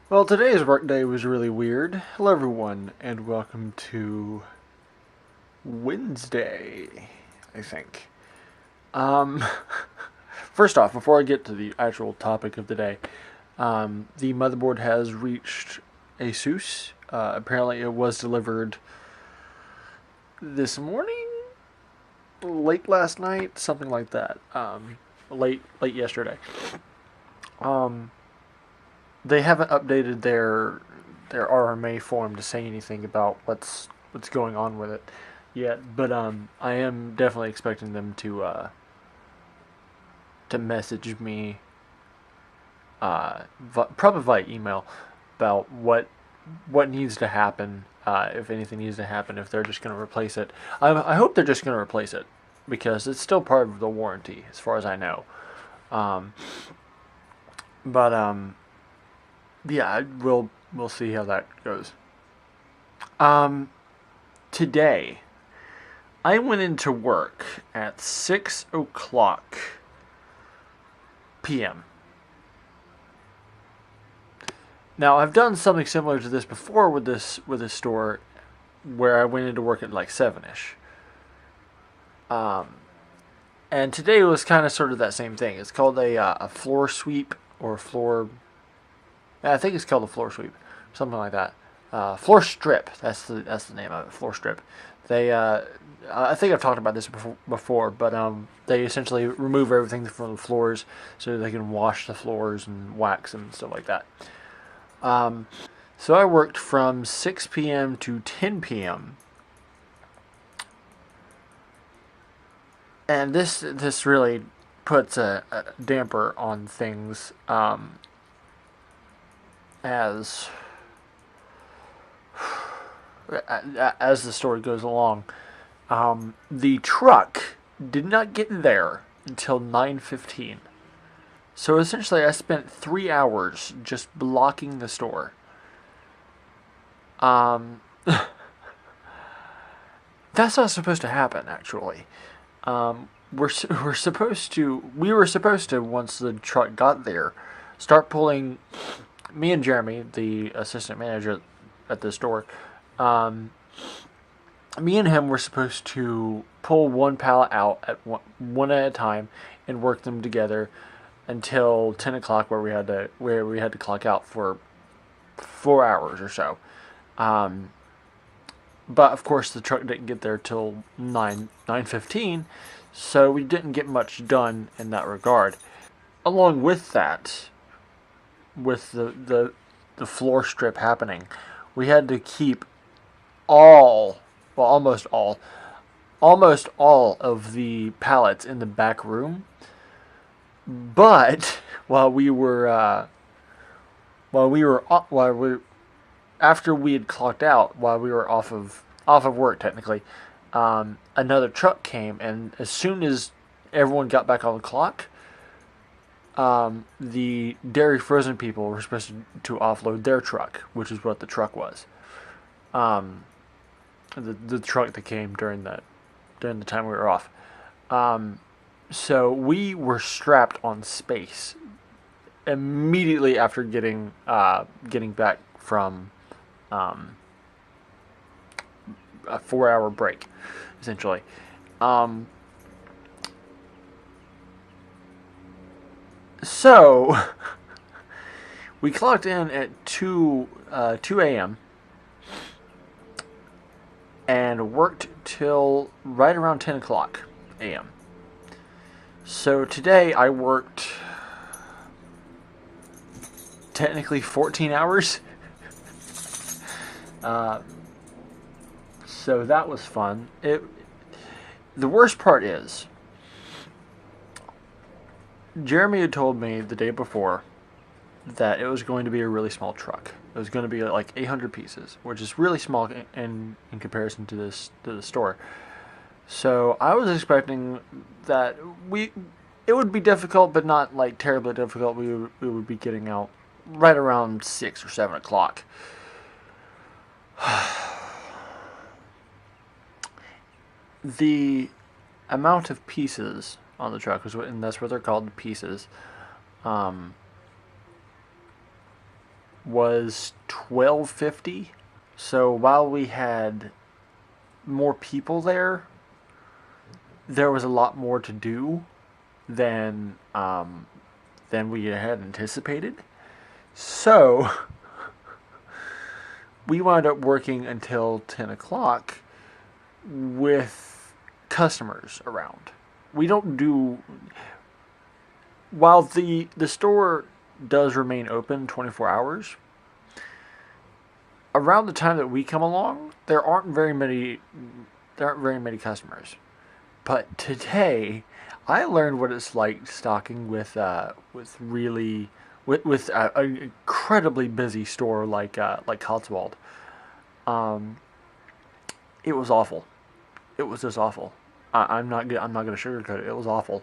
Well, today's workday was really weird. Hello, everyone, and welcome to Wednesday, I think. Um, First off, before I get to the actual topic of the day, the motherboard has reached ASUS. Apparently, it was delivered this morning, late last night, something like that. Late yesterday. Um, they haven't updated their RMA form to say anything about what's going on with it yet, but I am definitely expecting them to message me, probably via email, about what needs to happen, if anything needs to happen, if they're just going to replace it. I hope they're just going to replace it because it's still part of the warranty, as far as I know. Um, but yeah, we'll see how that goes. Um, Today I went into work at 6 o'clock p.m. Now I've done something similar to this before with this store, where I went into work at like 7ish. Um, and today was kind of sort of that same thing. It's called a floor sweep or floor. I think it's called a floor sweep, something like that. Floor strip. That's the name of it. Floor strip. They I think I've talked about this before, but they essentially remove everything from the floors so they can wash the floors and wax them and stuff like that. Um, so I worked from 6 p.m. to 10 p.m. And this really puts a damper on things, as as the story goes along. The truck did not get there until 9:15. So essentially, I spent 3 hours just blocking the store. Um, that's not supposed to happen, actually. We were supposed to, once the truck got there, start pulling. Me and Jeremy, the assistant manager at the store, um, me and him were supposed to pull one pallet out at one at a time and work them together until 10 o'clock, where we had to clock out for 4 hours or so. Um, but of course, the truck didn't get there till 9:15, so we didn't get much done in that regard. Along with that, with the floor strip happening, we had to keep all, well, almost all of the pallets in the back room. But while we after we had clocked out, while we were off of work technically, another truck came, and as soon as everyone got back on the clock, the dairy frozen people were supposed to offload their truck, which is what the truck was. Um, the truck that came during the time we were off. Um, so we were strapped on space immediately after getting back from um, a 4 hour break, essentially. Um, so we clocked in at 2 a.m. and worked till right around 10 o'clock a.m. So today I worked technically 14 hours. Uh, so that was fun. The worst part is, Jeremy had told me the day before that it was going to be a really small truck. It was going to be like 800 pieces, which is really small in comparison to the store. So I was expecting that it would be difficult, but not like terribly difficult. We would be getting out right around 6 or 7 o'clock. The amount of pieces on the truck and that's what they're called, pieces. Um, was 12:50. So while we had more people there, there was a lot more to do than we had anticipated. So we wound up working until 10 o'clock with customers around. We don't do, while the store does remain open 24 hours, around the time that we come along, there aren't very many customers. But today, I learned what it's like stocking with really with an incredibly busy store like Cotswold. Um, it was awful. It was just awful. I'm not gonna sugarcoat it. It was awful.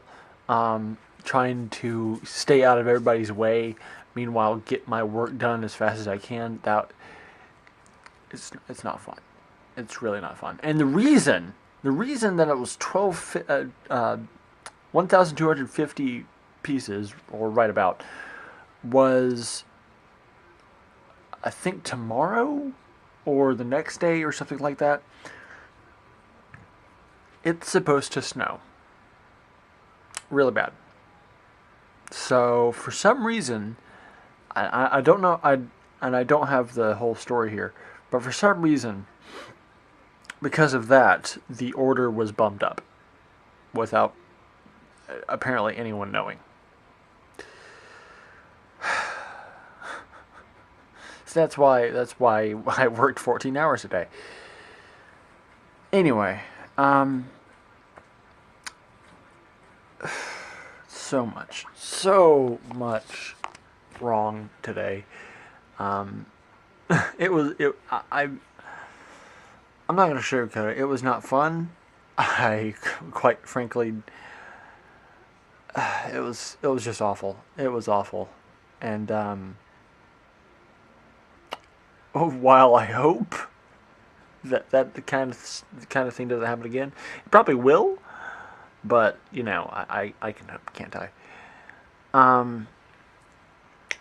Trying to stay out of everybody's way, meanwhile get my work done as fast as I can. That it's not fun. It's really not fun. And the reason that it was 1,250 pieces, or right about, was I think tomorrow or the next day or something like that. It's supposed to snow really bad. So for some reason, I don't know, I don't have the whole story here, but for some reason, because of that, the order was bumped up without apparently anyone knowing. So that's why I worked 14 hours a day. Anyway, so much wrong today. I'm not gonna sugarcoat it. It was not fun. I quite frankly, it was just awful. It was awful, and while I hope that the kind of thing doesn't happen again, it probably will. But you know, I can hope, can't I?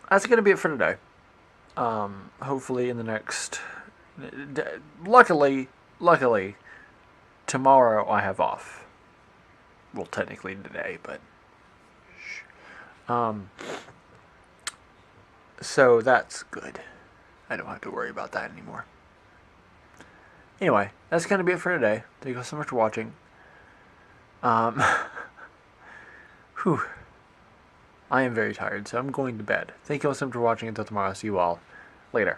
That's gonna be it for today. Hopefully in the next. Luckily, tomorrow I have off. Well, technically today, but so that's good. I don't have to worry about that anymore. Anyway, that's gonna be it for today. Thank you so much for watching. Whew. I am very tired, so I'm going to bed. Thank you all so much for watching. Until tomorrow, see you all later.